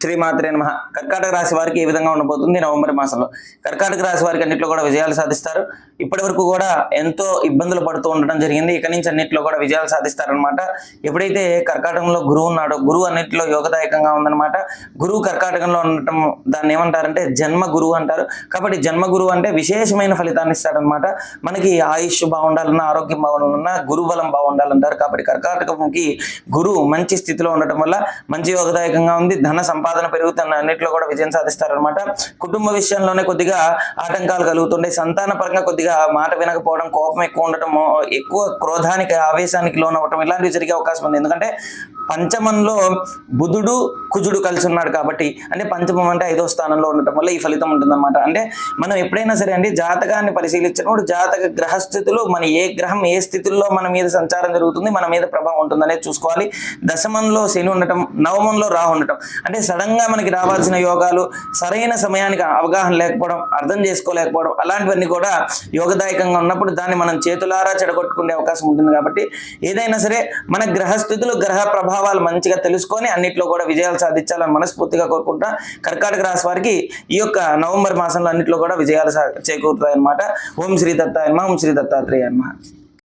శ్రీమాత్రే నమః. కర్కాటక రాశి వారికి ఏ విధంగా ఉండబోతుంది నవంబర్ మాసంలో? కర్కాటక రాశి వారికి అన్నింటిలో కూడా విజయాలు సాధిస్తారు. ఇప్పటి వరకు కూడా ఎంతో ఇబ్బందులు పడుతూ ఉండడం జరిగింది. ఇక నుంచి అన్నింటిలో కూడా విజయాలు సాధిస్తారనమాట. ఎప్పుడైతే కర్కాటకంలో గురువు ఉన్నాడో, గురువు అన్నింటిలో యోగదాయకంగా ఉందన్నమాట. గురువు కర్కాటకంలో ఉండటం దాన్ని ఏమంటారంటే జన్మ గురువు అంటారు. కాబట్టి జన్మ గురువు అంటే విశేషమైన ఫలితాన్ని ఇస్తాడనమాట. మనకి ఆయుష్ బాగుండాలన్నా, ఆరోగ్యం బాగుండాలన్నా గురు బలం బాగుండాలంటారు. కాబట్టి కర్కాటకంకి గురువు మంచి స్థితిలో ఉండటం వల్ల మంచి యోగదాయకంగా ఉంది. ధన సంపాదన పెరుగుతున్న అన్నింటిలో కూడా విజయం సాధిస్తారనమాట. కుటుంబ విషయంలోనే కొద్దిగా ఆటంకాలు కలుగుతుండే, సంతాన పరంగా కొద్దిగా మాట వినకపోవడం, కోపం ఎక్కువ ఉండటం, ఎక్కువ క్రోధానికి ఆవేశానికి లోనవ్వటం ఇలాంటివి జరిగే అవకాశం ఉంది. ఎందుకంటే పంచమంలో బుధుడు కుజుడు కలిసి ఉన్నాడు కాబట్టి, అంటే పంచమం అంటే 5వ స్థానంలో ఉండటం వల్ల ఈ ఫలితం ఉంటుందన్నమాట. అంటే మనం ఎప్పుడైనా సరే అండి జాతకాన్ని పరిశీలించినప్పుడు జాతక గ్రహస్థితులు మన ఏ గ్రహం ఏ స్థితుల్లో మన మీద సంచారం జరుగుతుంది, మన మీద ప్రభావం ఉంటుందనేది చూసుకోవాలి. దశమంలో శని ఉండటం, నవమంలో రాహు ఉండటం, అంటే సడన్ గా మనకి రావాల్సిన యోగాలు సరైన సమయానికి అవగాహన లేకపోవడం, అర్థం చేసుకోలేకపోవడం, అలాంటివన్నీ కూడా యోగదాయకంగా ఉన్నప్పుడు దాన్ని మనం చేతులారా చెడగొట్టుకునే అవకాశం ఉంటుంది. కాబట్టి ఏదైనా సరే మన గ్రహస్థితులు గ్రహ ప్రభావాలు మంచిగా తెలుసుకొని అన్నింటిలో కూడా విజయాలు సాధించాలని మనస్ఫూర్తిగా కోరుకుంటా. కర్కాటక రాశి వారికి ఈ యొక్క నవంబర్ మాసంలో అన్నింటిలో కూడా విజయాలు చేకూరుతాయి అన్నమాట. ఓం శ్రీ దత్తాయ నమః. ఓం శ్రీ దత్తాత్రేయ నమః.